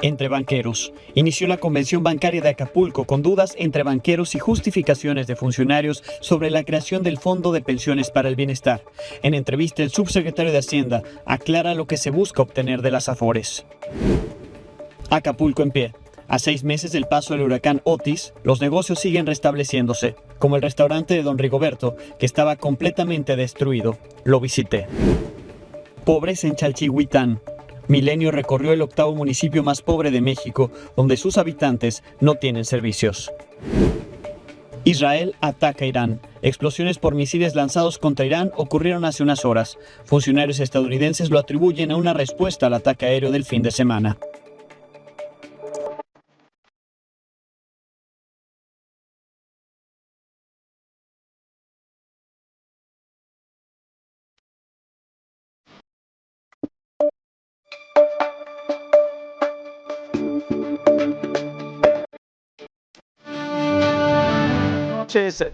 Entre banqueros. Inició la convención bancaria de Acapulco con dudas entre banqueros y justificaciones de funcionarios sobre la creación del Fondo de Pensiones para el Bienestar. En entrevista, el subsecretario de Hacienda aclara lo que se busca obtener de las Afores. Acapulco en pie. A 6 meses del paso del huracán Otis, los negocios siguen restableciéndose, como el restaurante de Don Rigoberto, que estaba completamente destruido. Lo visité. Pobreza en Chalchihuitán. Milenio recorrió el 8º municipio más pobre de México, donde sus habitantes no tienen servicios. Israel ataca a Irán. Explosiones por misiles lanzados contra Irán ocurrieron hace unas horas. Funcionarios estadounidenses lo atribuyen a una respuesta al ataque aéreo del fin de semana.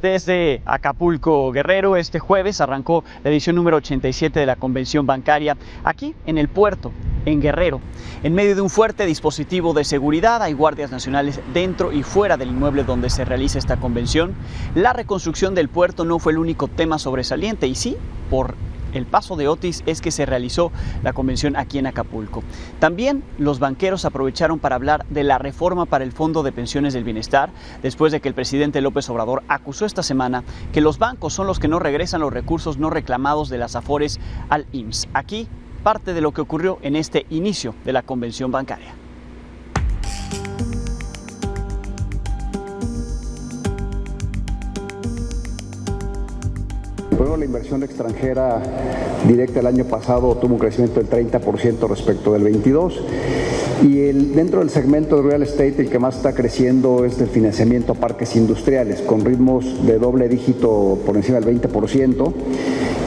Desde Acapulco, Guerrero, este jueves arrancó la edición número 87 de la Convención Bancaria aquí en el puerto, en Guerrero. En medio de un fuerte dispositivo de seguridad hay guardias nacionales dentro y fuera del inmueble donde se realiza esta convención. La reconstrucción del puerto no fue el único tema sobresaliente y sí, por el paso de Otis es que se realizó la convención aquí en Acapulco. También los banqueros aprovecharon para hablar de la reforma para el Fondo de Pensiones del Bienestar, después de que el presidente López Obrador acusó esta semana que los bancos son los que no regresan los recursos no reclamados de las Afores al IMSS. Aquí parte de lo que ocurrió en este inicio de la convención bancaria. Primero, la inversión extranjera directa el año pasado tuvo un crecimiento del 30% respecto del 22%. Y dentro del segmento de real estate, el que más está creciendo es el financiamiento a parques industriales, con ritmos de doble dígito por encima del 20%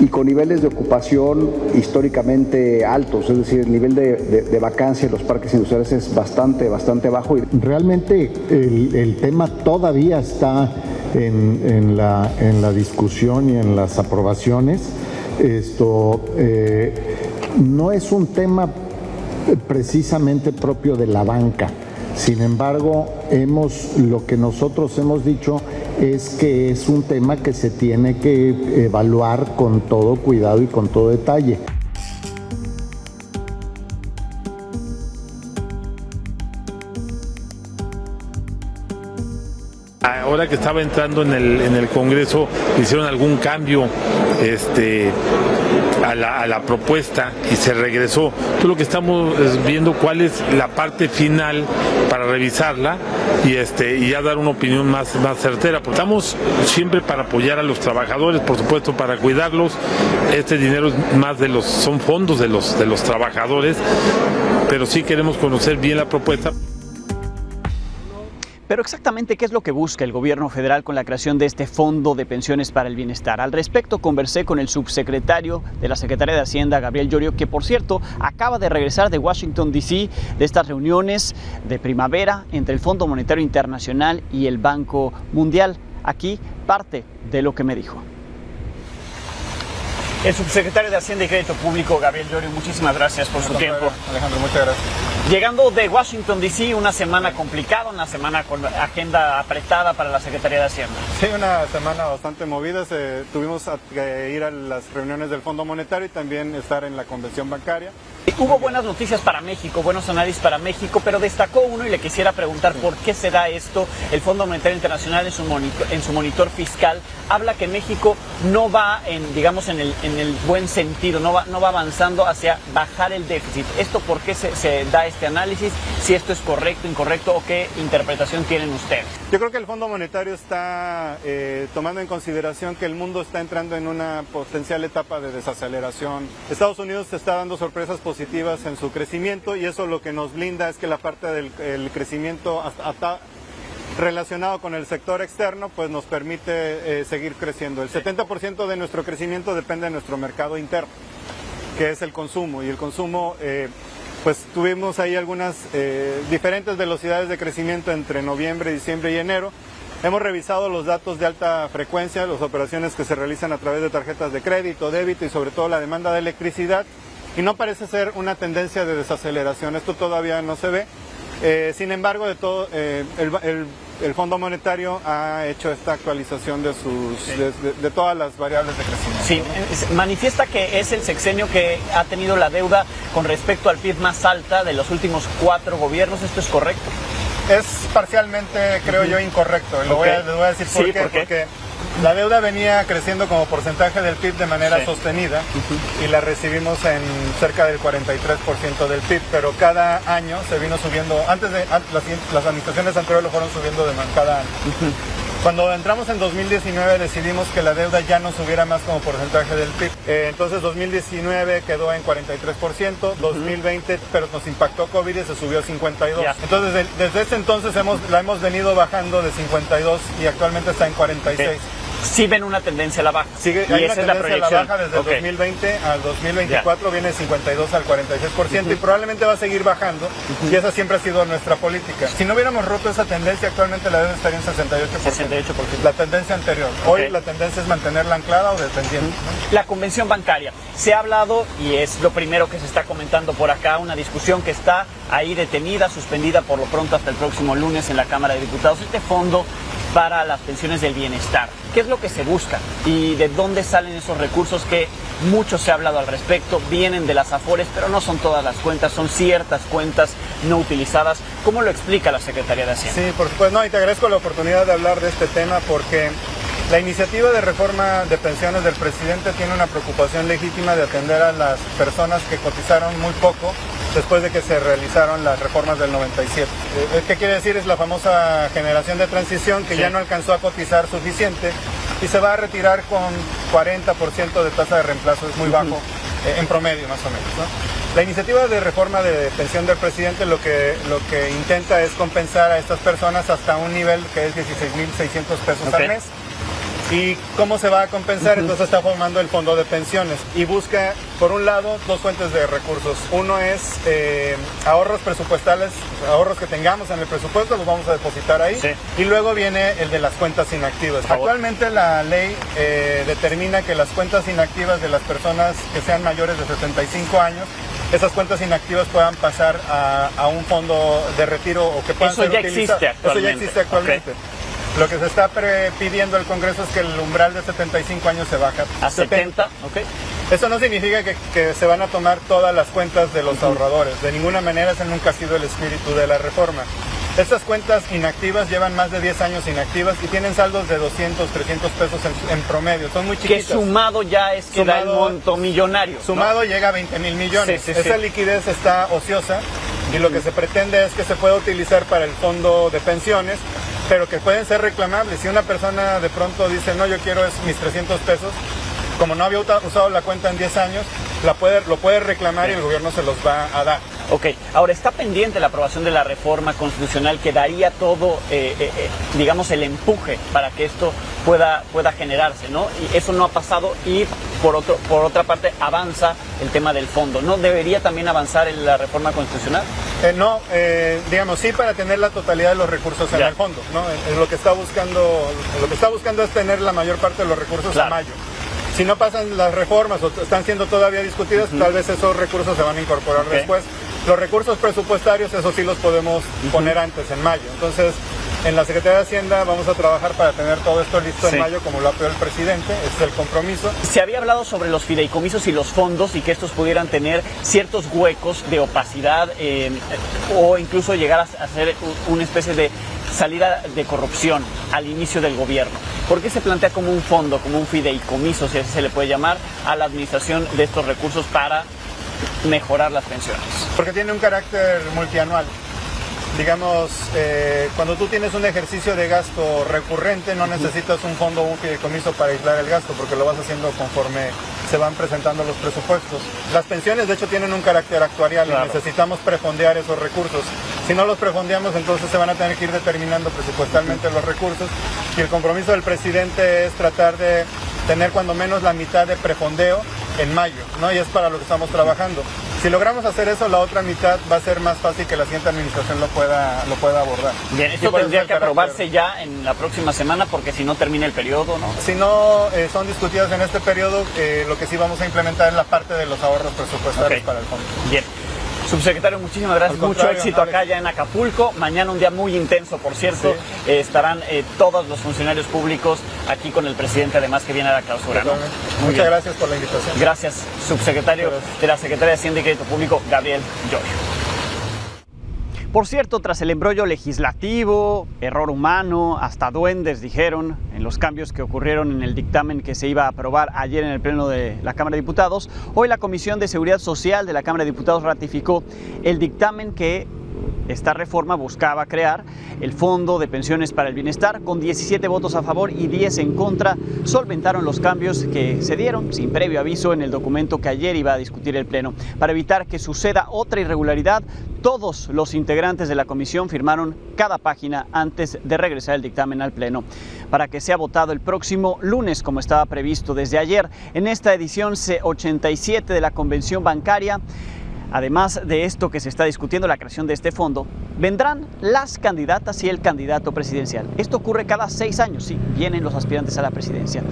y con niveles de ocupación históricamente altos, es decir, el nivel de vacancia en los parques industriales es bastante bajo. Realmente el tema todavía está en la discusión y en las aprobaciones. Esto no es un tema precisamente propio de la banca. Sin embargo, lo que nosotros hemos dicho es que es un tema que se tiene que evaluar con todo cuidado y con todo detalle. Ahora que estaba entrando en el Congreso, hicieron algún cambio a la propuesta y se regresó. Entonces lo que estamos es viendo cuál es la parte final para revisarla y ya dar una opinión más certera. Porque estamos siempre para apoyar a los trabajadores, por supuesto, para cuidarlos. Este dinero es más son fondos de los trabajadores, pero sí queremos conocer bien la propuesta. Pero exactamente, ¿qué es lo que busca el gobierno federal con la creación de este Fondo de Pensiones para el Bienestar? Al respecto conversé con el subsecretario de la Secretaría de Hacienda, Gabriel Llorio, que por cierto acaba de regresar de Washington, D.C., de estas reuniones de primavera entre el Fondo Monetario Internacional y el Banco Mundial. Aquí parte de lo que me dijo. El subsecretario de Hacienda y Crédito Público, Gabriel Llorio, muchísimas gracias por su tiempo. Alejandro, muchas gracias. Llegando de Washington, D.C., una semana complicada, una semana con agenda apretada para la Secretaría de Hacienda. Sí, una semana bastante movida. Tuvimos que ir a las reuniones del Fondo Monetario y también estar en la convención bancaria. Hubo buenas noticias para México, buenos análisis para México, pero destacó uno y le quisiera preguntar por qué se da esto. El Fondo Monetario Internacional en su monitor fiscal habla que México no va en el buen sentido, no va avanzando hacia bajar el déficit. ¿Esto por qué se da este análisis? Si esto es correcto, incorrecto o qué interpretación tienen ustedes. Yo creo que el Fondo Monetario está tomando en consideración que el mundo está entrando en una potencial etapa de desaceleración. Estados Unidos está dando sorpresas positivas en su crecimiento y eso lo que nos blinda es que la parte del crecimiento hasta relacionado con el sector externo pues nos permite seguir creciendo. El 70% de nuestro crecimiento depende de nuestro mercado interno, que es el consumo, y el consumo pues tuvimos ahí algunas diferentes velocidades de crecimiento entre noviembre, diciembre y enero. Hemos revisado los datos de alta frecuencia, las operaciones que se realizan a través de tarjetas de crédito, débito y sobre todo la demanda de electricidad, y no parece ser una tendencia de desaceleración. Esto todavía no se ve. Sin embargo, el Fondo Monetario ha hecho esta actualización de todas las variables de crecimiento. Sí, manifiesta que es el sexenio que ha tenido la deuda con respecto al PIB más alta de los últimos 4 gobiernos. ¿Esto es correcto? Es parcialmente, creo yo, incorrecto. Les voy a decir por qué. Porque la deuda venía creciendo como porcentaje del PIB de manera sostenida y la recibimos en cerca del 43% del PIB, pero cada año se vino subiendo, las administraciones anteriores lo fueron subiendo cada año. Cuando entramos en 2019 decidimos que la deuda ya no subiera más como porcentaje del PIB. Entonces 2019 quedó en 43%, 2020, pero nos impactó COVID y se subió a 52%. Entonces desde ese entonces la hemos venido bajando de 52 y actualmente está en 46%. Sí ven una tendencia a la baja. Hay una tendencia a la baja desde el 2020 al 2024, viene de 52 al 46% y probablemente va a seguir bajando y esa siempre ha sido nuestra política. Si no hubiéramos roto esa tendencia, actualmente la deuda estaría en 68%. La tendencia anterior. Hoy la tendencia es mantenerla anclada o descendiente. La convención bancaria. Se ha hablado, y es lo primero que se está comentando por acá, una discusión que está ahí detenida, suspendida por lo pronto hasta el próximo lunes en la Cámara de Diputados. Este fondo para las pensiones del bienestar. ¿Qué es lo que se busca? ¿Y de dónde salen esos recursos que mucho se ha hablado al respecto? Vienen de las Afores, pero no son todas las cuentas, son ciertas cuentas no utilizadas. ¿Cómo lo explica la Secretaría de Hacienda? Sí, por supuesto. Y te agradezco la oportunidad de hablar de este tema porque la iniciativa de reforma de pensiones del presidente tiene una preocupación legítima de atender a las personas que cotizaron muy poco después de que se realizaron las reformas del 97. ¿Qué quiere decir? Es la famosa generación de transición que ya no alcanzó a cotizar suficiente y se va a retirar con 40% de tasa de reemplazo, es muy bajo, en promedio más o menos, ¿no? La iniciativa de reforma de pensión del presidente lo que intenta es compensar a estas personas hasta un nivel que es 16,600 pesos al mes. ¿Y cómo se va a compensar? Entonces está formando el fondo de pensiones y busca, por un lado, 2 fuentes de recursos. Uno es ahorros presupuestales, ahorros que tengamos en el presupuesto, los vamos a depositar ahí. Y luego viene el de las cuentas inactivas. Actualmente la ley determina que las cuentas inactivas de las personas que sean mayores de 75 años, esas cuentas inactivas puedan pasar a un fondo de retiro o que puedan ser utilizadas. Eso ya existe actualmente. Lo que se está pidiendo al Congreso es que el umbral de 75 años se baja a 70. Eso no significa que se van a tomar todas las cuentas de los ahorradores. De ninguna manera, ese nunca ha sido el espíritu de la reforma. Estas cuentas inactivas llevan más de 10 años inactivas y tienen saldos de 200, 300 pesos en promedio. Son muy chiquitas. Que sumado ya es que da el monto millonario. Sumado llega a 20,000 millones. Esa liquidez está ociosa y lo que se pretende es que se pueda utilizar para el fondo de pensiones, pero que pueden ser reclamables. Si una persona de pronto dice, no, yo quiero mis 300 pesos, como no había usado la cuenta en 10 años, lo puede reclamar y el gobierno se los va a dar. Ok, ahora está pendiente la aprobación de la reforma constitucional que daría todo, digamos, el empuje para que esto pueda generarse, ¿no? Y eso no ha pasado y por otra parte avanza el tema del fondo. ¿No debería también avanzar en la reforma constitucional? No, digamos, sí, para tener la totalidad de los recursos en el fondo, ¿no? Lo que está buscando es tener la mayor parte de los recursos a mayo. Si no pasan las reformas o están siendo todavía discutidas, tal vez esos recursos se van a incorporar después. Los recursos presupuestarios, eso sí los podemos poner antes, en mayo. Entonces, en la Secretaría de Hacienda vamos a trabajar para tener todo esto listo en mayo, como lo ha pedido el presidente, ese es el compromiso. Se había hablado sobre los fideicomisos y los fondos y que estos pudieran tener ciertos huecos de opacidad o incluso llegar a ser una especie de salida de corrupción al inicio del gobierno. ¿Por qué se plantea como un fondo, como un fideicomiso, si así se le puede llamar, a la administración de estos recursos para mejorar las pensiones? Porque tiene un carácter multianual. Digamos, cuando tú tienes un ejercicio de gasto recurrente, no necesitas un fondo o un fideicomiso para aislar el gasto, porque lo vas haciendo conforme se van presentando los presupuestos. Las pensiones, de hecho, tienen un carácter actuarial y necesitamos prefondear esos recursos. Si no los prefondeamos, entonces se van a tener que ir determinando presupuestalmente los recursos y el compromiso del presidente es tratar de tener cuando menos la mitad de prefondeo en mayo, ¿no? Y es para lo que estamos trabajando. Si logramos hacer eso, la otra mitad va a ser más fácil que la siguiente administración lo pueda abordar. Bien, esto tendría que aprobarse ya en la próxima semana porque si no termina el periodo, ¿no? Si no son discutidas en este periodo, lo que sí vamos a implementar es la parte de los ahorros presupuestarios para el fondo. Bien. Subsecretario, muchísimas gracias. Mucho éxito acá ya en Acapulco. Mañana un día muy intenso, por cierto. Sí. Estarán todos los funcionarios públicos aquí con el presidente, además, que viene a la clausura, ¿no? Muchas gracias por la invitación. Gracias, subsecretario de la Secretaría de Hacienda y Crédito Público, Gabriel Llorio. Por cierto, tras el embrollo legislativo, error humano, hasta duendes dijeron en los cambios que ocurrieron en el dictamen que se iba a aprobar ayer en el Pleno de la Cámara de Diputados, hoy la Comisión de Seguridad Social de la Cámara de Diputados ratificó el dictamen que esta reforma buscaba crear el Fondo de Pensiones para el Bienestar. Con 17 votos a favor y 10 en contra, solventaron los cambios que se dieron sin previo aviso en el documento que ayer iba a discutir el Pleno. Para evitar que suceda otra irregularidad, todos los integrantes de la comisión firmaron cada página antes de regresar el dictamen al Pleno, para que sea votado el próximo lunes, como estaba previsto desde ayer. En esta edición 87 de la Convención Bancaria, además de esto que se está discutiendo, la creación de este fondo, vendrán las candidatas y el candidato presidencial. Esto ocurre cada 6 años, sí, vienen los aspirantes a la presidencia.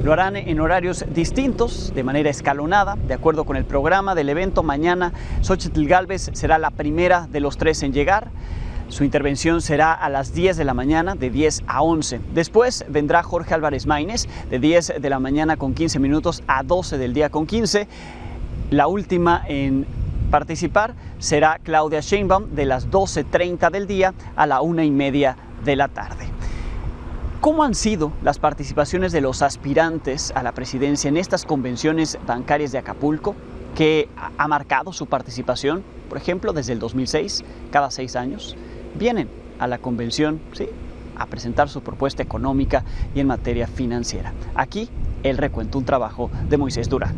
Lo harán en horarios distintos, de manera escalonada, de acuerdo con el programa del evento. Mañana, Xóchitl Gálvez será la primera de los 3 en llegar. Su intervención será a las 10 de la mañana, de 10 a 11. Después vendrá Jorge Álvarez Maínez, de 10 de la mañana con 15 minutos a 12 del día con 15. La última en participar será Claudia Sheinbaum, de las 12:30 del día a la 1:30 de la tarde. ¿Cómo han sido las participaciones de los aspirantes a la presidencia en estas convenciones bancarias de Acapulco? ¿Qué ha marcado su participación? Por ejemplo, desde el 2006, cada 6 años, vienen a la convención, sí, a presentar su propuesta económica y en materia financiera. Aquí el recuento, un trabajo de Moisés Durán.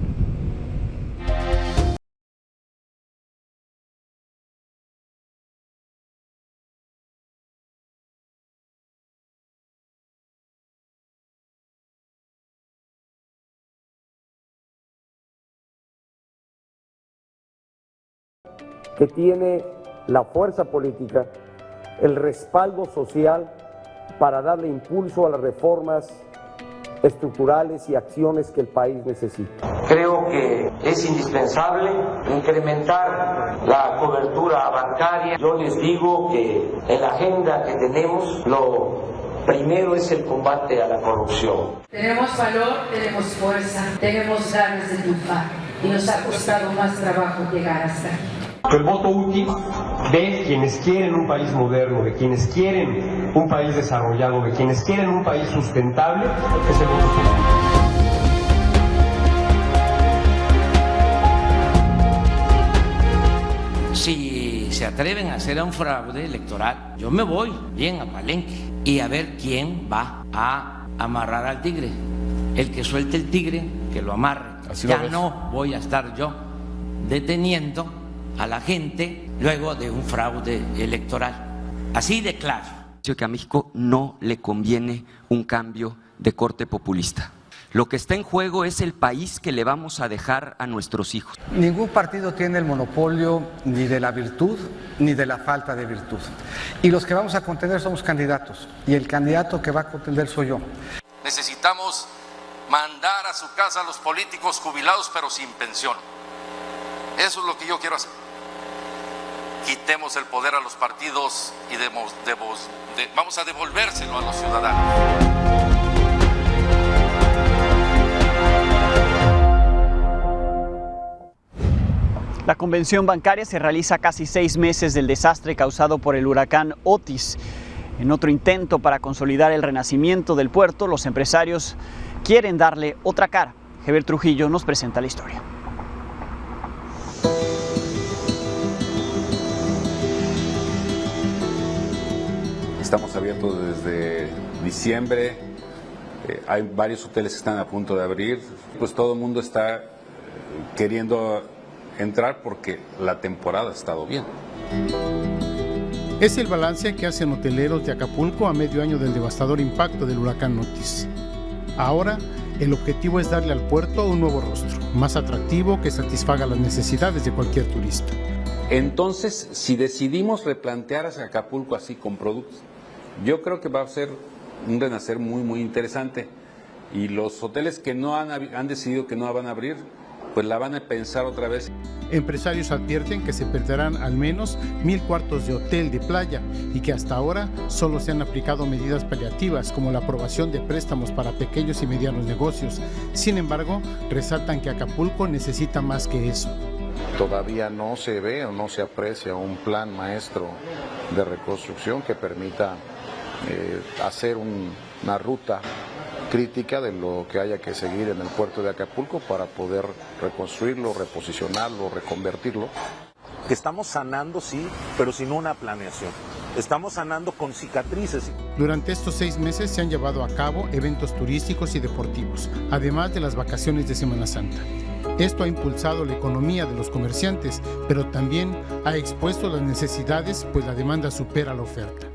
Que tiene la fuerza política, el respaldo social para darle impulso a las reformas estructurales y acciones que el país necesita. Creo que es indispensable incrementar la cobertura bancaria. Yo les digo que en la agenda que tenemos, lo primero es el combate a la corrupción. Tenemos valor, tenemos fuerza, tenemos ganas de triunfar y nos ha costado más trabajo llegar hasta aquí. El voto útil de quienes quieren un país moderno, de quienes quieren un país desarrollado, de quienes quieren un país sustentable, es el voto útil. Si se atreven a hacer un fraude electoral, yo me voy bien a Palenque y a ver quién va a amarrar al tigre. El que suelte el tigre, que lo amarre. Ya no voy a estar yo deteniendo a la gente luego de un fraude electoral. Así de claro. Que a México no le conviene un cambio de corte populista. Lo que está en juego es el país que le vamos a dejar a nuestros hijos. Ningún partido tiene el monopolio ni de la virtud ni de la falta de virtud. Y los que vamos a contender somos candidatos. Y el candidato que va a contender soy yo. Necesitamos mandar a su casa a los políticos jubilados pero sin pensión. Eso es lo que yo quiero hacer. Quitemos el poder a los partidos y vamos a devolvérselo a los ciudadanos. La convención bancaria se realiza a casi 6 meses del desastre causado por el huracán Otis. En otro intento para consolidar el renacimiento del puerto, los empresarios quieren darle otra cara. Javier Trujillo nos presenta la historia. Estamos abiertos desde diciembre, hay varios hoteles que están a punto de abrir, pues todo el mundo está queriendo entrar porque la temporada ha estado bien. Es el balance que hacen hoteleros de Acapulco a medio año del devastador impacto del huracán Otis. Ahora, el objetivo es darle al puerto un nuevo rostro, más atractivo que satisfaga las necesidades de cualquier turista. Entonces, si decidimos replantear a Acapulco así con productos, yo creo que va a ser un renacer muy, muy interesante. Y los hoteles que no han decidido que no van a abrir, pues la van a pensar otra vez. Empresarios advierten que se perderán al menos 1,000 cuartos de hotel de playa y que hasta ahora solo se han aplicado medidas paliativas como la aprobación de préstamos para pequeños y medianos negocios. Sin embargo, resaltan que Acapulco necesita más que eso. Todavía no se ve o no se aprecia un plan maestro de reconstrucción que permita hacer una ruta crítica de lo que haya que seguir en el puerto de Acapulco para poder reconstruirlo, reposicionarlo, reconvertirlo. Estamos sanando, sí, pero sin una planeación. Estamos sanando con cicatrices. Durante estos 6 meses se han llevado a cabo eventos turísticos y deportivos, además de las vacaciones de Semana Santa. Esto ha impulsado la economía de los comerciantes, pero también ha expuesto las necesidades, pues la demanda supera la oferta.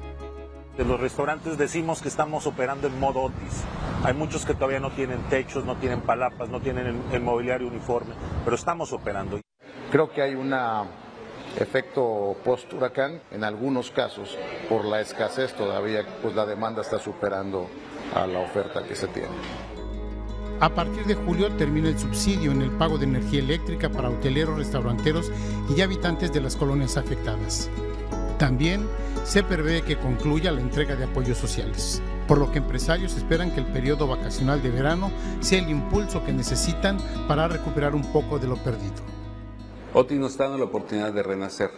De los restaurantes decimos que estamos operando en modo Otis. Hay muchos que todavía no tienen techos, no tienen palapas, no tienen el mobiliario uniforme, pero estamos operando. Creo que hay un efecto post-huracán en algunos casos. Por la escasez todavía, pues la demanda está superando a la oferta que se tiene. A partir de julio termina el subsidio en el pago de energía eléctrica para hoteleros, restauranteros y habitantes de las colonias afectadas. También se prevé que concluya la entrega de apoyos sociales, por lo que empresarios esperan que el periodo vacacional de verano sea el impulso que necesitan para recuperar un poco de lo perdido. Otis nos está dando la oportunidad de renacer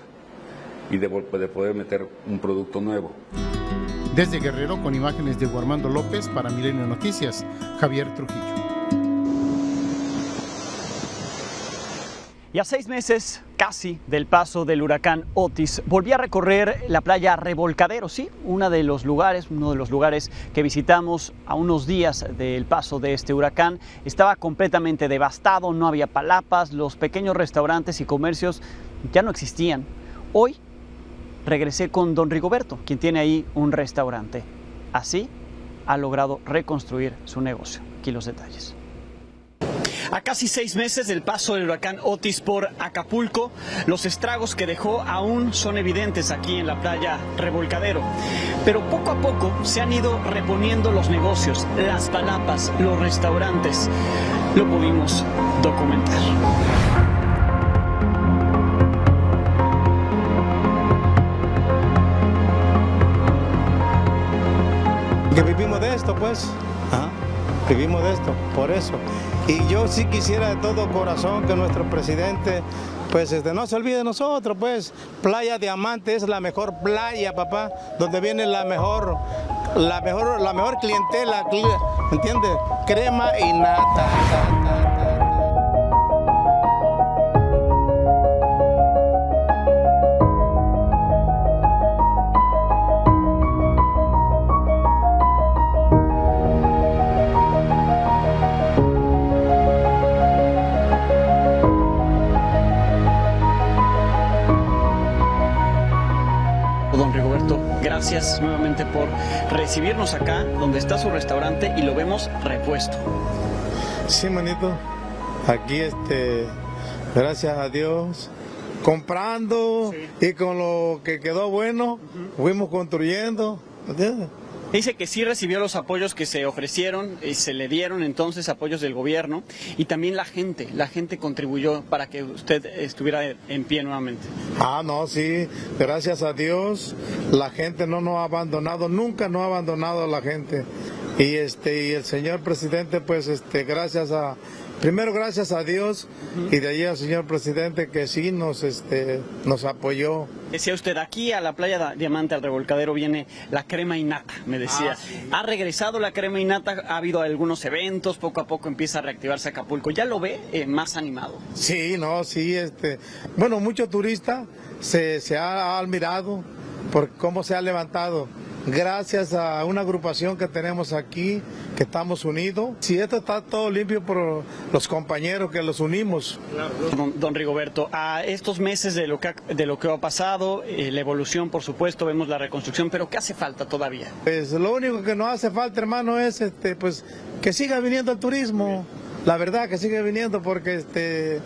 y de poder meter un producto nuevo. Desde Guerrero, con imágenes de Armando López, para Milenio Noticias, Javier Trujillo. Y a 6 meses casi del paso del huracán Otis, volví a recorrer la playa Revolcadero, sí, uno de los lugares que visitamos a unos días del paso de este huracán. Estaba completamente devastado, no había palapas, los pequeños restaurantes y comercios ya no existían. Hoy regresé con don Rigoberto, quien tiene ahí un restaurante. Así ha logrado reconstruir su negocio. Aquí los detalles. A casi 6 meses del paso del huracán Otis por Acapulco, los estragos que dejó aún son evidentes aquí en la playa Revolcadero. Pero poco a poco se han ido reponiendo los negocios, las palapas, los restaurantes. Lo pudimos documentar. Que vivimos de esto, pues. Vivimos de esto, por eso. Y yo sí quisiera de todo corazón que nuestro presidente, pues no se olvide de nosotros, pues. Playa Diamante es la mejor playa, papá, donde viene la mejor clientela, ¿entiendes? Crema y nata. Gracias nuevamente por recibirnos acá, donde está su restaurante y lo vemos repuesto. Sí, manito, aquí gracias a Dios, comprando y con lo que quedó bueno, fuimos construyendo, ¿entiendes? Dice que sí recibió los apoyos que se ofrecieron y se le dieron entonces apoyos del gobierno y también la gente contribuyó para que usted estuviera en pie nuevamente. No, sí, gracias a Dios, la gente no nos ha abandonado, nunca nos ha abandonado la gente. Y el señor presidente, pues primero gracias a Dios y de ahí al señor presidente que sí nos apoyó. Decía usted, aquí a la playa Diamante, al Revolcadero, viene la crema y nata, me decía. Sí. ¿Ha regresado la crema y nata? ¿Ha habido algunos eventos? Poco a poco empieza a reactivarse Acapulco. ¿Ya lo ve más animado? Sí, bueno, muchos turistas se ha admirado por cómo se ha levantado. Gracias a una agrupación que tenemos aquí, que estamos unidos. Si esto está todo limpio por los compañeros que los unimos. Claro. Don Rigoberto, a estos meses de lo que ha pasado, la evolución, por supuesto, vemos la reconstrucción, pero ¿qué hace falta todavía? Pues lo único que nos hace falta, hermano, es pues que siga viniendo el turismo. La verdad, que siga viniendo porque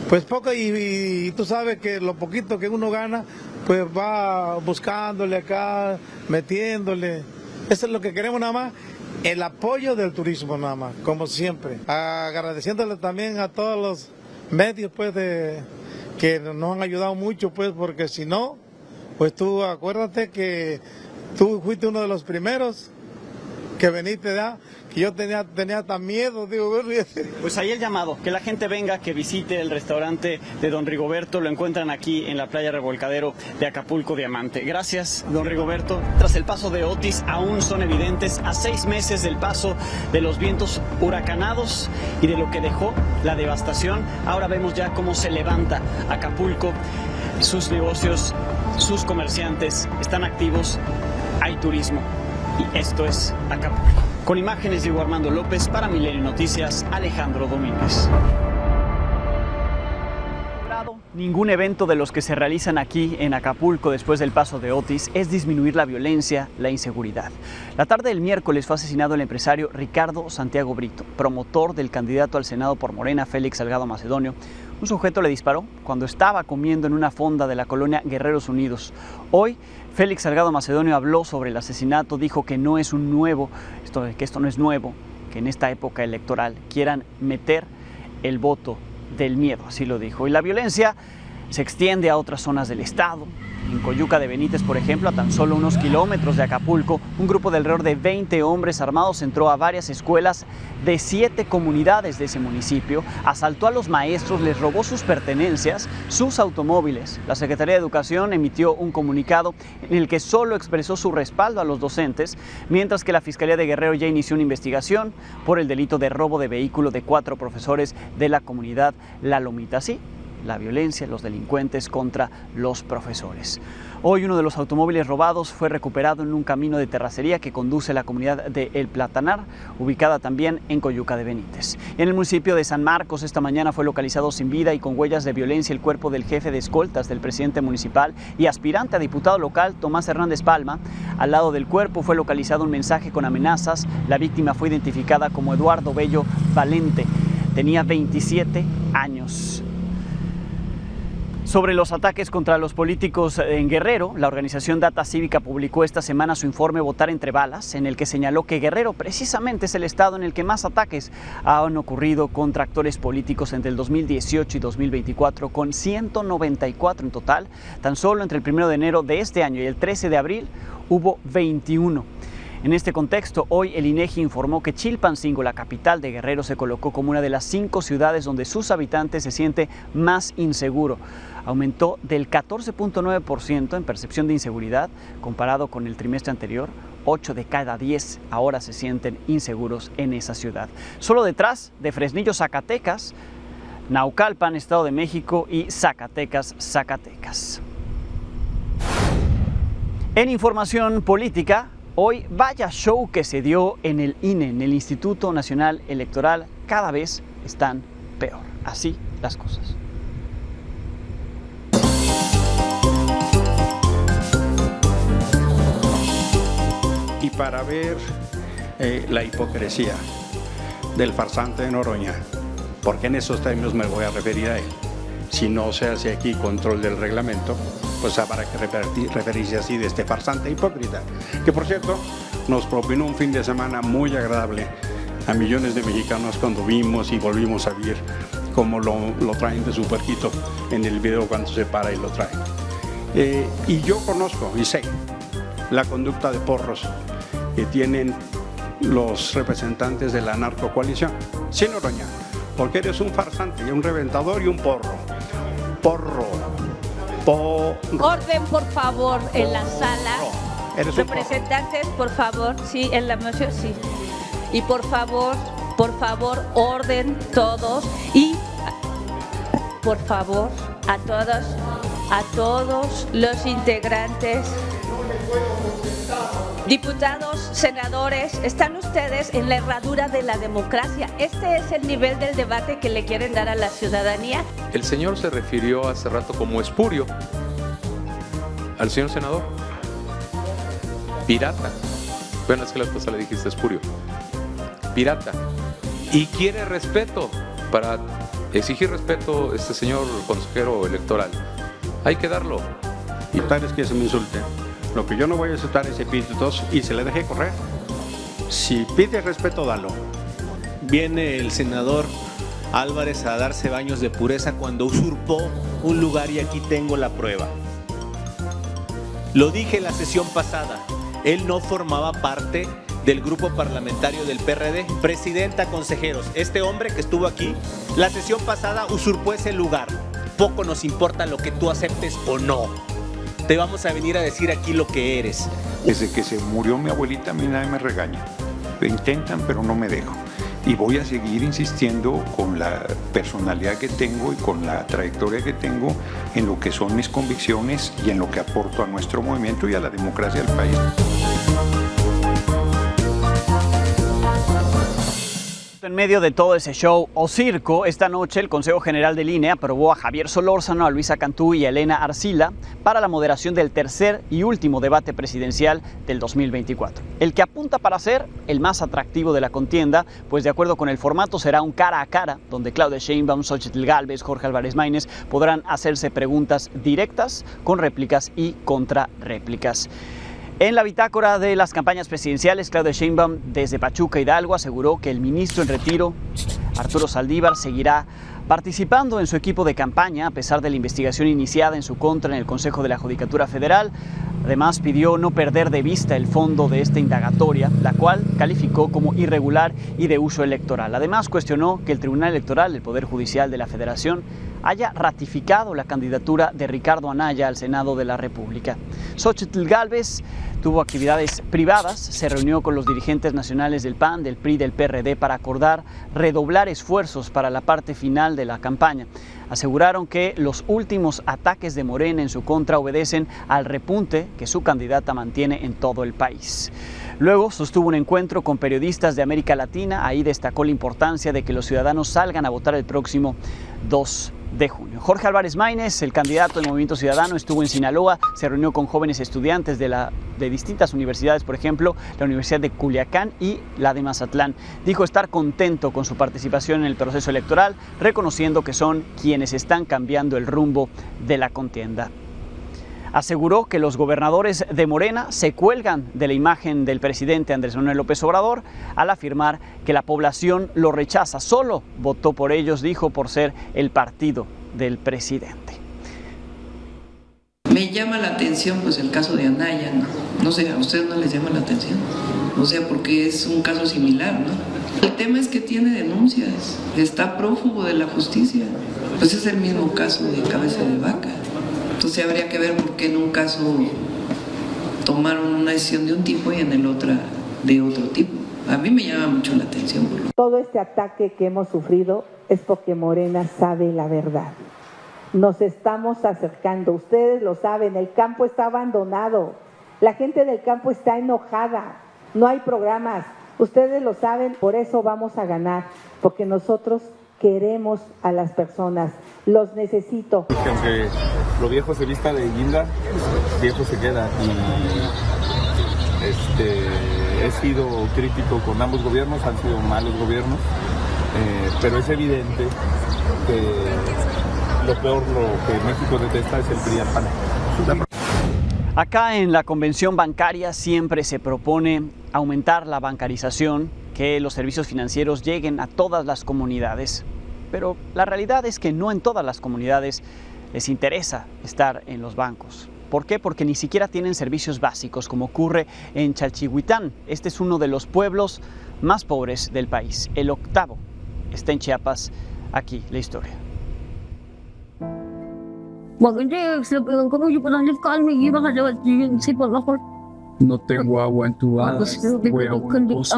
pues poco y tú sabes que lo poquito que uno gana, pues va buscándole acá, metiéndole. Eso es lo que queremos nada más, el apoyo del turismo nada más, como siempre. Agradeciéndole también a todos los medios pues que nos han ayudado mucho, pues, porque si no, pues tú acuérdate que tú fuiste uno de los primeros que veniste ya, que yo tenía tan miedo, digo. Pues ahí el llamado, que la gente venga, que visite el restaurante de don Rigoberto, lo encuentran aquí en la playa Revolcadero de Acapulco Diamante. Gracias, don Rigoberto. Tras el paso de Otis, aún son evidentes, a 6 meses del paso de los vientos huracanados y de lo que dejó la devastación, ahora vemos ya cómo se levanta Acapulco, sus negocios, sus comerciantes están activos, hay turismo. Y esto es Acapulco. Con imágenes de Diego Armando López, para Milenio Noticias, Alejandro Domínguez. Ningún evento de los que se realizan aquí en Acapulco después del paso de Otis es disminuir la violencia, la inseguridad. La tarde del miércoles fue asesinado el empresario Ricardo Santiago Brito, promotor del candidato al Senado por Morena, Félix Salgado Macedonio. Un sujeto le disparó cuando estaba comiendo en una fonda de la colonia Guerreros Unidos. Hoy, Félix Salgado Macedonio habló sobre el asesinato, dijo que no es esto no es nuevo, que en esta época electoral quieran meter el voto del miedo, así lo dijo. Y la violencia se extiende a otras zonas del estado. En Coyuca de Benítez, por ejemplo, a tan solo unos kilómetros de Acapulco, un grupo de alrededor de 20 hombres armados entró a varias escuelas de 7 comunidades de ese municipio, asaltó a los maestros, les robó sus pertenencias, sus automóviles. La Secretaría de Educación emitió un comunicado en el que solo expresó su respaldo a los docentes, mientras que la Fiscalía de Guerrero ya inició una investigación por el delito de robo de vehículo de 4 profesores de la comunidad La Lomita. Sí, la violencia, los delincuentes contra los profesores. Hoy uno de los automóviles robados fue recuperado en un camino de terracería que conduce a la comunidad de El Platanar, ubicada también en Coyuca de Benítez. En el municipio de San Marcos esta mañana fue localizado sin vida y con huellas de violencia el cuerpo del jefe de escoltas del presidente municipal y aspirante a diputado local, Tomás Hernández Palma. Al lado del cuerpo fue localizado un mensaje con amenazas. La víctima fue identificada como Eduardo Bello Valente. Tenía 27 años. Sobre los ataques contra los políticos en Guerrero, la organización Data Cívica publicó esta semana su informe Votar entre balas, en el que señaló que Guerrero precisamente es el estado en el que más ataques han ocurrido contra actores políticos entre el 2018 y 2024, con 194 en total. Tan solo entre el 1 de enero de este año y el 13 de abril hubo 21. En este contexto, hoy el INEGI informó que Chilpancingo, la capital de Guerrero, se colocó como una de las 5 ciudades donde sus habitantes se sienten más inseguro. Aumentó del 14.9% en percepción de inseguridad comparado con el trimestre anterior. 8 de cada 10 ahora se sienten inseguros en esa ciudad. Solo detrás de Fresnillo, Zacatecas, Naucalpan, Estado de México y Zacatecas, Zacatecas. En información política, hoy vaya show que se dio en el INE, en el Instituto Nacional Electoral. Cada vez están peor. Así las cosas. Y para ver la hipocresía del farsante de Noroña, porque en esos términos me voy a referir a él. Si no se hace aquí control del reglamento, pues habrá que referirse así de este farsante hipócrita, que por cierto nos propinó un fin de semana muy agradable a millones de mexicanos cuando vimos y volvimos a ver cómo lo traen de su puerquito en el video cuando se para y lo traen. Y yo conozco y sé la conducta de porros que tienen los representantes de la narcocoalición. Sí, Noroña, porque eres un farsante, un reventador y un porro. Porro. Orden, por favor, en la sala. Eres representantes, por favor, sí, en la moción, sí. Y por favor, orden todos y por favor, a todos los integrantes, diputados, senadores, están ustedes en la herradura de la democracia. Este es el nivel del debate que le quieren dar a la ciudadanía. El señor se refirió hace rato como espurio al señor senador. Pirata. Bueno, es que la esposa le dijiste espurio. Pirata. Y quiere respeto. Para exigir respeto, este señor consejero electoral, hay que darlo. Y tal es que se me insulte. Lo que yo no voy a aceptar es epítetos y se le deje correr. Si pide respeto, dalo. Viene el senador Álvarez a darse baños de pureza cuando usurpó un lugar y aquí tengo la prueba. Lo dije en la sesión pasada, él no formaba parte del grupo parlamentario del PRD. Presidenta, consejeros, este hombre que estuvo aquí, la sesión pasada usurpó ese lugar. Poco nos importa lo que tú aceptes o no. Te vamos a venir a decir aquí lo que eres. Desde que se murió mi abuelita, a mí nadie me regaña. Lo intentan, pero no me dejo. Y voy a seguir insistiendo con la personalidad que tengo y con la trayectoria que tengo en lo que son mis convicciones y en lo que aporto a nuestro movimiento y a la democracia del país. En medio de todo ese show o circo, esta noche el Consejo General del INE aprobó a Javier Solórzano, a Luisa Cantú y a Elena Arcila para la moderación del tercer y último debate presidencial del 2024. El que apunta para ser el más atractivo de la contienda, pues de acuerdo con el formato será un cara a cara, donde Claudia Sheinbaum, Xóchitl Gálvez, Jorge Álvarez Maínez podrán hacerse preguntas directas con réplicas y contrarréplicas. En la bitácora de las campañas presidenciales, Claudia Sheinbaum desde Pachuca, Hidalgo, aseguró que el ministro en retiro, Arturo Saldívar, seguirá participando en su equipo de campaña a pesar de la investigación iniciada en su contra en el Consejo de la Judicatura Federal. Además, pidió no perder de vista el fondo de esta indagatoria, la cual calificó como irregular y de uso electoral. Además, cuestionó que el Tribunal Electoral, el Poder Judicial de la Federación, haya ratificado la candidatura de Ricardo Anaya al Senado de la República. Xóchitl Gálvez tuvo actividades privadas, se reunió con los dirigentes nacionales del PAN, del PRI, del PRD para acordar redoblar esfuerzos para la parte final de la campaña. Aseguraron que los últimos ataques de Morena en su contra obedecen al repunte que su candidata mantiene en todo el país. Luego sostuvo un encuentro con periodistas de América Latina. Ahí destacó la importancia de que los ciudadanos salgan a votar el próximo 2 de junio. Jorge Álvarez Maínez, el candidato del Movimiento Ciudadano, estuvo en Sinaloa, se reunió con jóvenes estudiantes de distintas universidades, por ejemplo, la Universidad de Culiacán y la de Mazatlán. Dijo estar contento con su participación en el proceso electoral, reconociendo que son quienes están cambiando el rumbo de la contienda. Aseguró que los gobernadores de Morena se cuelgan de la imagen del presidente Andrés Manuel López Obrador al afirmar que la población lo rechaza. Solo votó por ellos, dijo, por ser el partido del presidente. Me llama la atención pues el caso de Anaya, ¿no? No sé, ¿a ustedes no les llama la atención? O sea, porque es un caso similar, ¿no? El tema es que tiene denuncias, está prófugo de la justicia. Pues es el mismo caso de Cabeza de Vaca. Entonces habría que ver por qué en un caso tomaron una decisión de un tipo y en el otro de otro tipo. A mí me llama mucho la atención. Todo este ataque que hemos sufrido es porque Morena sabe la verdad. Nos estamos acercando, ustedes lo saben, el campo está abandonado, la gente del campo está enojada, no hay programas, ustedes lo saben, por eso vamos a ganar, porque nosotros queremos a las personas, los necesito. Que aunque lo viejo se vista de guinda, viejo se queda y he sido crítico con ambos gobiernos, han sido malos gobiernos, pero es evidente que lo peor, lo que México detesta es el PRI al PAN. Acá en la convención bancaria siempre se propone aumentar la bancarización, que los servicios financieros lleguen a todas las comunidades. Pero la realidad es que no en todas las comunidades les interesa estar en los bancos. ¿Por qué? Porque ni siquiera tienen servicios básicos, como ocurre en Chalchihuitán. Este es uno de los pueblos más pobres del país, el octavo. Está en Chiapas. Aquí la historia. No tengo agua entubada. Voy a un pozo.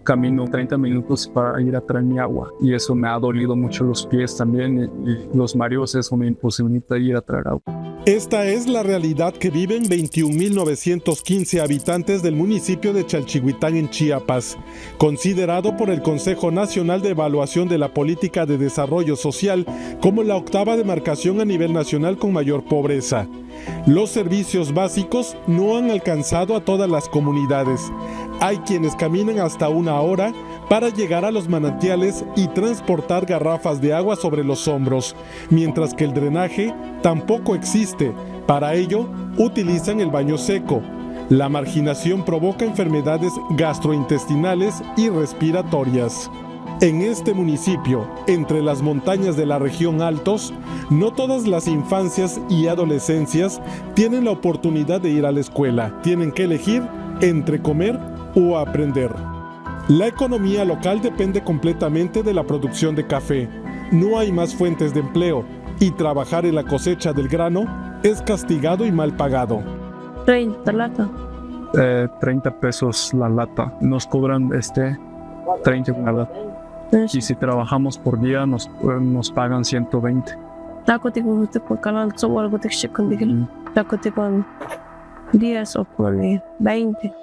Camino 30 minutos para ir a traer mi agua y eso me ha dolido mucho los pies también y los mareos, eso me imposibilita ir a traer agua. Esta es la realidad que viven 21.915 habitantes del municipio de Chalchihuitán en Chiapas, considerado por el Consejo Nacional de Evaluación de la Política de Desarrollo Social como la octava demarcación a nivel nacional con mayor pobreza. Los servicios básicos no han alcanzado a todas las comunidades. Hay quienes caminan hasta 1 hora para llegar a los manantiales y transportar garrafas de agua sobre los hombros, mientras que el drenaje tampoco existe. Para ello, utilizan el baño seco. La marginación provoca enfermedades gastrointestinales y respiratorias. En este municipio, entre las montañas de la región Altos, no todas las infancias y adolescencias tienen la oportunidad de ir a la escuela. Tienen que elegir entre comer o aprender. La economía local depende completamente de la producción de café. No hay más fuentes de empleo y trabajar en la cosecha del grano es castigado y mal pagado. 30 lata. 30 pesos la lata. Nos cobran 30 una lata. Y si trabajamos por día nos pagan 120. 10 o 20.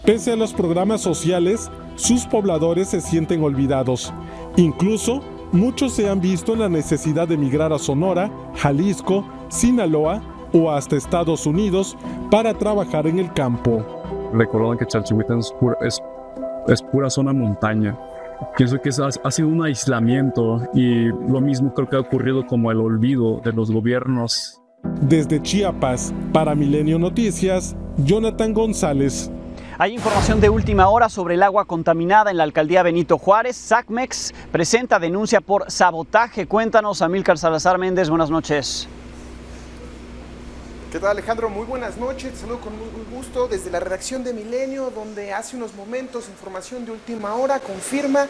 Pese a los programas sociales, sus pobladores se sienten olvidados. Incluso, muchos se han visto en la necesidad de emigrar a Sonora, Jalisco, Sinaloa o hasta Estados Unidos para trabajar en el campo. Recuerden que Chalchihuitán es pura zona montaña. Pienso que ha sido un aislamiento y lo mismo creo que ha ocurrido como el olvido de los gobiernos. Desde Chiapas, para Milenio Noticias, Jonathan González. Hay información de última hora sobre el agua contaminada en la alcaldía Benito Juárez. SACMEX presenta denuncia por sabotaje. Cuéntanos, Amílcar Salazar Méndez, buenas noches. ¿Qué tal, Alejandro? Muy buenas noches, te saludo con muy gusto desde la redacción de Milenio, donde hace unos momentos información de última hora confirma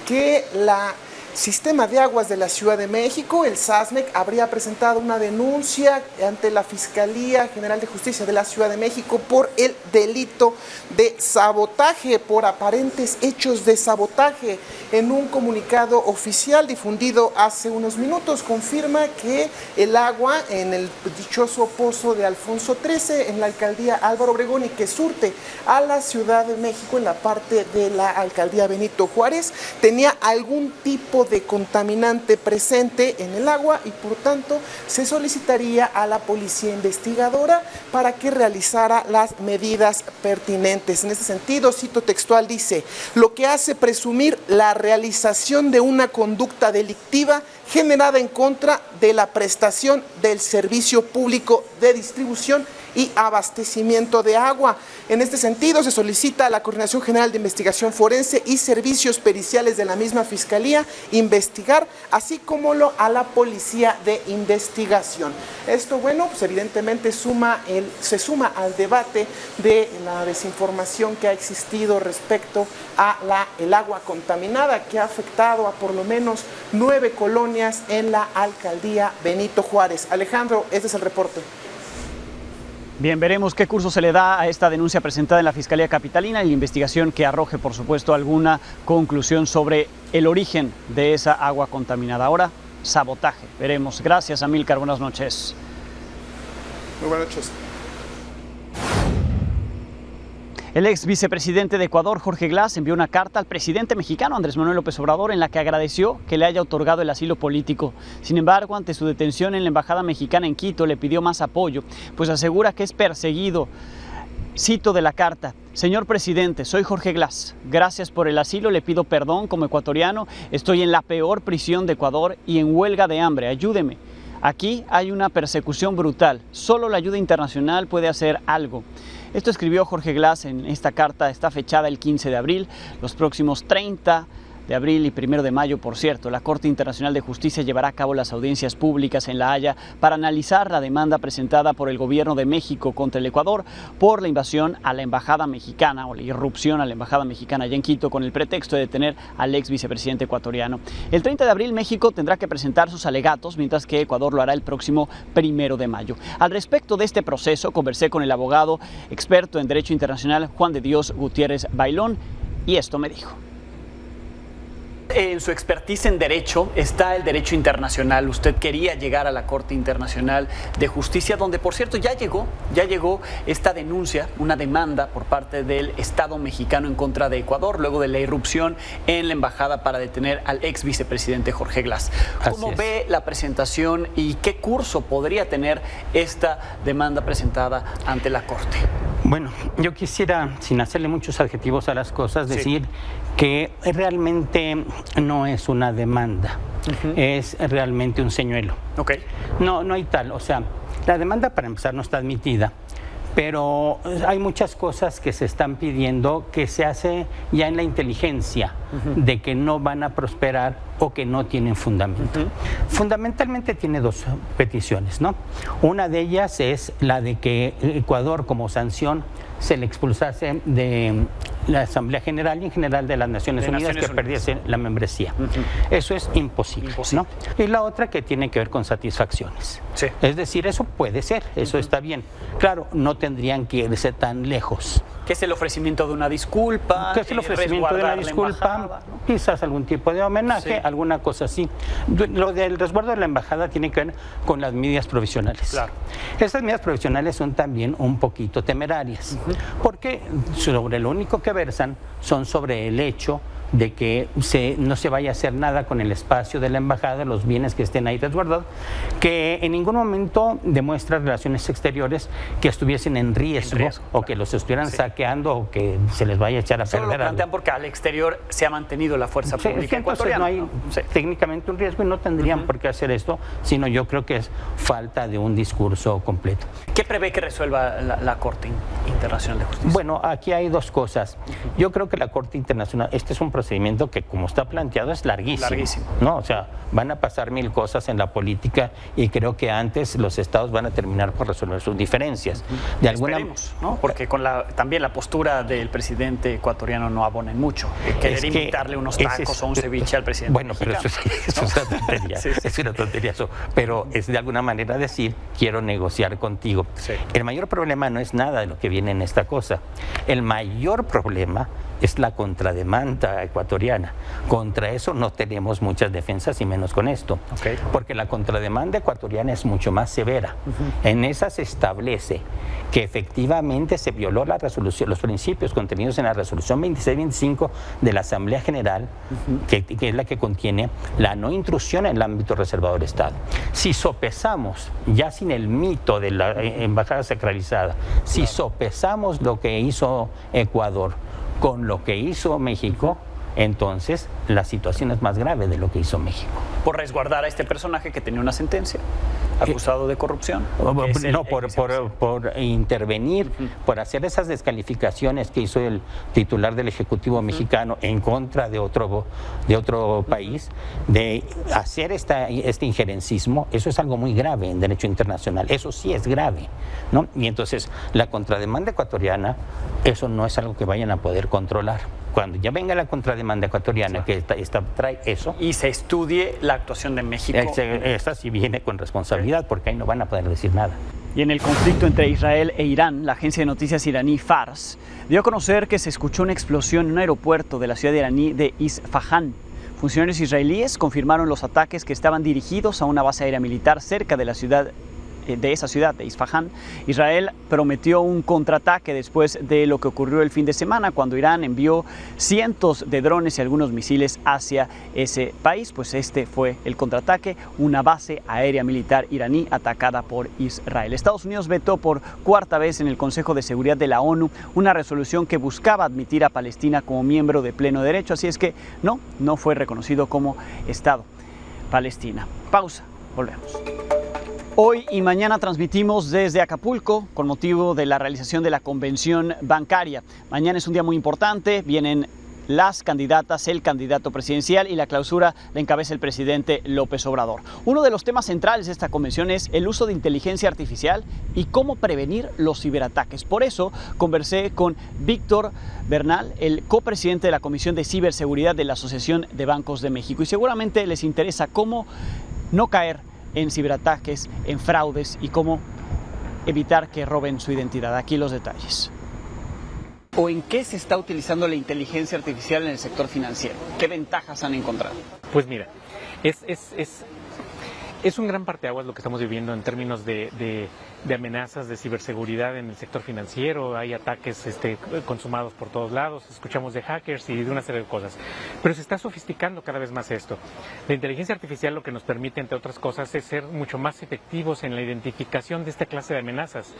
que la Sistema de Aguas de la Ciudad de México, el SACMEX, habría presentado una denuncia ante la Fiscalía General de Justicia de la Ciudad de México por el delito de sabotaje, por aparentes hechos de sabotaje. En un comunicado oficial difundido hace unos minutos, confirma que el agua en el dichoso pozo de Alfonso XIII, en la alcaldía Álvaro Obregón, y que surte a la Ciudad de México en la parte de la alcaldía Benito Juárez, tenía algún tipo de contaminante presente en el agua y por tanto se solicitaría a la policía investigadora para que realizara las medidas pertinentes. En este sentido, cito textual, dice: lo que hace presumir la realización de una conducta delictiva generada en contra de la prestación del servicio público de distribución y abastecimiento de agua. En este sentido, se solicita a la Coordinación General de Investigación Forense y Servicios Periciales de la misma Fiscalía investigar, así como a la Policía de Investigación. Esto, bueno, pues evidentemente se suma al debate de la desinformación que ha existido respecto a el agua contaminada, que ha afectado a por lo menos 9 colonias en la alcaldía Benito Juárez. Alejandro, este es el reporte. Bien, veremos qué curso se le da a esta denuncia presentada en la Fiscalía Capitalina y la investigación que arroje, por supuesto, alguna conclusión sobre el origen de esa agua contaminada. Ahora, sabotaje. Veremos. Gracias, Amílcar. Buenas noches. Muy buenas noches. El ex vicepresidente de Ecuador, Jorge Glass, envió una carta al presidente mexicano, Andrés Manuel López Obrador, en la que agradeció que le haya otorgado el asilo político. Sin embargo, ante su detención en la embajada mexicana en Quito, le pidió más apoyo, pues asegura que es perseguido. Cito de la carta: señor presidente, soy Jorge Glass. Gracias por el asilo, le pido perdón como ecuatoriano. Estoy en la peor prisión de Ecuador y en huelga de hambre. Ayúdeme. Aquí hay una persecución brutal. Solo la ayuda internacional puede hacer algo. Esto escribió Jorge Glass en esta carta, está fechada el 15 de abril. Los próximos 30 de abril y 1 de mayo, por cierto, la Corte Internacional de Justicia llevará a cabo las audiencias públicas en La Haya para analizar la demanda presentada por el gobierno de México contra el Ecuador por la invasión a la embajada mexicana o la irrupción a la embajada mexicana allá en Quito con el pretexto de detener al ex vicepresidente ecuatoriano. El 30 de abril México tendrá que presentar sus alegatos, mientras que Ecuador lo hará el próximo 1 de mayo. Al respecto de este proceso, conversé con el abogado experto en Derecho Internacional Juan de Dios Gutiérrez Bailón y esto me dijo. En su expertise en derecho está el derecho internacional. Usted quería llegar a la Corte Internacional de Justicia, donde, por cierto, ya llegó esta denuncia, una demanda por parte del Estado mexicano en contra de Ecuador, luego de la irrupción en la embajada para detener al ex vicepresidente Jorge Glass. ¿Cómo ve la presentación y qué curso podría tener esta demanda presentada ante la Corte? Bueno, yo quisiera, sin hacerle muchos adjetivos a las cosas, decir que realmente no es una demanda, es realmente un señuelo. No hay tal, o sea, la demanda para empezar no está admitida, pero hay muchas cosas que se están pidiendo que se hace ya en la inteligencia de que no van a prosperar o que no tienen fundamento. Fundamentalmente tiene dos peticiones, ¿no? Una de ellas es la de que Ecuador como sanción se le expulsase de la Asamblea General y en general de las Naciones Unidas, que perdiese la membresía. Eso es imposible, ¿no? Y la otra que tiene que ver con satisfacciones. Es decir, eso puede ser, eso está bien. Claro, no tendrían que irse tan lejos. ¿Qué es el ofrecimiento de una disculpa? ¿Qué es el ofrecimiento de una disculpa? Quizás algún tipo de homenaje, alguna cosa así. Lo del resguardo de la embajada tiene que ver con las medidas provisionales. Claro. Estas medidas provisionales son también un poquito temerarias, porque sobre lo único que versan son sobre el hecho de que no se vaya a hacer nada con el espacio de la embajada, los bienes que estén ahí resguardados, que en ningún momento demuestra relaciones exteriores que estuviesen en riesgo o que los estuvieran saqueando o que se les vaya a echar a perder. Solo lo plantean porque al exterior se ha mantenido la fuerza pública ecuatoriana. No hay técnicamente un riesgo y no tendrían por qué hacer esto, sino yo creo que es falta de un discurso completo. ¿Qué prevé que resuelva la Corte Internacional de Justicia? Bueno, aquí hay dos cosas. Yo creo que la Corte Internacional, este es un procedimiento que como está planteado es larguísimo, ¿no? O sea, van a pasar mil cosas en la política y creo que antes los estados van a terminar por resolver sus diferencias. De alguna Esperemos, ¿no? Porque con también la postura del presidente ecuatoriano no abona en mucho. Querer invitarle unos tacos o un ceviche al presidente Bueno, pero eso es una tontería, es una tontería eso, pero es de alguna manera decir, quiero negociar contigo. El mayor problema no es nada de lo que viene en esta cosa. El mayor problema es la contrademanda ecuatoriana. Contra eso no tenemos muchas defensas y menos con esto. Porque la contrademanda ecuatoriana es mucho más severa. En esa se establece que efectivamente se violó la resolución, los principios contenidos en la resolución 2625 de la Asamblea General, que es la que contiene la no intrusión en el ámbito reservado del Estado. Si sopesamos, ya sin el mito de la embajada sacralizada, si sopesamos lo que hizo Ecuador con lo que hizo México, entonces la situación es más grave de lo que hizo México. Por resguardar a este personaje que tenía una sentencia, acusado de corrupción. No, por intervenir, por hacer esas descalificaciones que hizo el titular del Ejecutivo mexicano en contra de otro país, de hacer este injerencismo, eso es algo muy grave en derecho internacional, eso sí es grave, ¿no? Y entonces la contrademanda ecuatoriana, eso no es algo que vayan a poder controlar. Cuando ya venga la contrademanda ecuatoriana que trae eso... Y se estudie la actuación de México. Esta sí viene con responsabilidad, porque ahí no van a poder decir nada. Y en el conflicto entre Israel e Irán, la agencia de noticias iraní Fars dio a conocer que se escuchó una explosión en un aeropuerto de la ciudad iraní de Isfahán. Funcionarios israelíes confirmaron los ataques que estaban dirigidos a una base aérea militar cerca de esa ciudad de Isfahán. Israel prometió un contraataque después de lo que ocurrió el fin de semana, cuando Irán envió cientos de drones y algunos misiles hacia ese país. Pues este fue el contraataque, una base aérea militar iraní atacada por Israel. Estados Unidos vetó por cuarta vez en el Consejo de Seguridad de la ONU una resolución que buscaba admitir a Palestina como miembro de pleno derecho, así es que no fue reconocido como Estado Palestina. Pausa, volvemos. Hoy y mañana transmitimos desde Acapulco con motivo de la realización de la convención bancaria. Mañana es un día muy importante, vienen las candidatas, el candidato presidencial y la clausura la encabeza el presidente López Obrador. Uno de los temas centrales de esta convención es el uso de inteligencia artificial y cómo prevenir los ciberataques. Por eso conversé con Víctor Bernal, el copresidente de la Comisión de Ciberseguridad de la Asociación de Bancos de México. Y seguramente les interesa cómo no caer en ciberataques, en fraudes y cómo evitar que roben su identidad. Aquí los detalles. ¿O en qué se está utilizando la inteligencia artificial en el sector financiero? ¿Qué ventajas han encontrado? Pues mira, es un gran parteaguas lo que estamos viviendo en términos de amenazas de ciberseguridad en el sector financiero. Hay ataques consumados por todos lados, escuchamos de hackers y de una serie de cosas. Pero se está sofisticando cada vez más esto. La inteligencia artificial lo que nos permite, entre otras cosas, es ser mucho más efectivos en la identificación de esta clase de amenazas.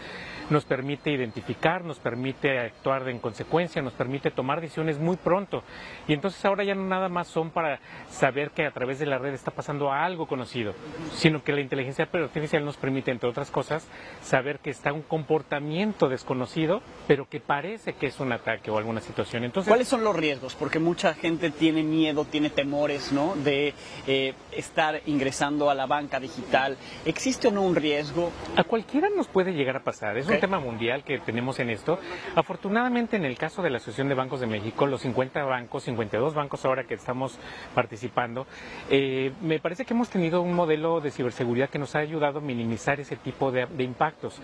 Nos permite identificar, nos permite actuar en consecuencia, nos permite tomar decisiones muy pronto. Y entonces ahora ya no nada más son para saber que a través de la red está pasando algo conocido, sino que la inteligencia artificial nos permite, entre otras cosas, saber que está un comportamiento desconocido, pero que parece que es un ataque o alguna situación. Entonces, ¿cuáles son los riesgos? Porque mucha gente tiene miedo, tiene temores, ¿no?, de estar ingresando a la banca digital. ¿Existe o no un riesgo? A cualquiera nos puede llegar a pasar. Es un tema mundial que tenemos en esto. Afortunadamente, en el caso de la Asociación de Bancos de México, los 50 bancos, 52 bancos ahora que estamos participando, me parece que hemos tenido un modelo de ciberseguridad que nos ha ayudado a minimizar ese tipo de impactos.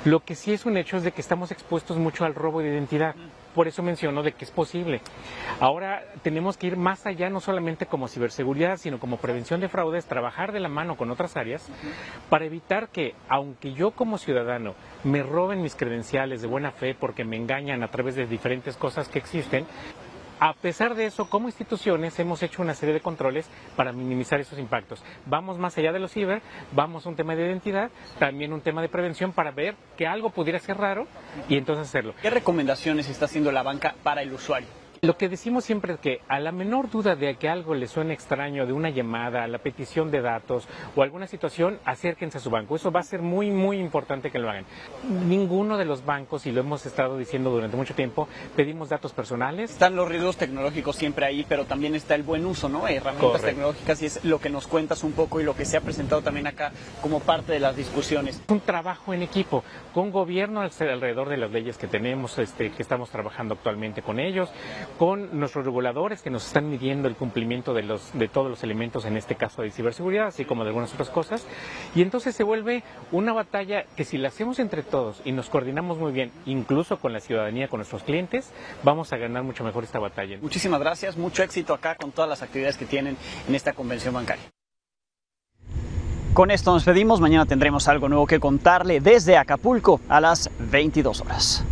Lo que sí es un hecho es de que estamos expuestos mucho al robo de identidad. Por eso menciono de que es posible. Ahora tenemos que ir más allá, no solamente como ciberseguridad, sino como prevención de fraudes, trabajar de la mano con otras áreas para evitar que, aunque yo como ciudadano me roben mis credenciales de buena fe porque me engañan a través de diferentes cosas que existen, a pesar de eso, como instituciones hemos hecho una serie de controles para minimizar esos impactos. Vamos más allá de los ciber, vamos a un tema de identidad, también un tema de prevención para ver que algo pudiera ser raro y entonces hacerlo. ¿Qué recomendaciones está haciendo la banca para el usuario? Lo que decimos siempre es que a la menor duda de que algo le suene extraño, de una llamada, la petición de datos o alguna situación, acérquense a su banco. Eso va a ser muy, muy importante que lo hagan. Ninguno de los bancos, y lo hemos estado diciendo durante mucho tiempo, pedimos datos personales. Están los riesgos tecnológicos siempre ahí, pero también está el buen uso, ¿no? Herramientas tecnológicas, y es lo que nos cuentas un poco y lo que se ha presentado también acá como parte de las discusiones. Un trabajo en equipo, con gobierno alrededor de las leyes que tenemos, que estamos trabajando actualmente con ellos, con nuestros reguladores que nos están midiendo el cumplimiento de todos los elementos, en este caso de ciberseguridad, así como de algunas otras cosas, y entonces se vuelve una batalla que si la hacemos entre todos y nos coordinamos muy bien, incluso con la ciudadanía, con nuestros clientes, vamos a ganar mucho mejor esta batalla. Muchísimas gracias, mucho éxito acá con todas las actividades que tienen en esta convención bancaria. Con esto nos despedimos, mañana tendremos algo nuevo que contarle desde Acapulco a las 22 horas.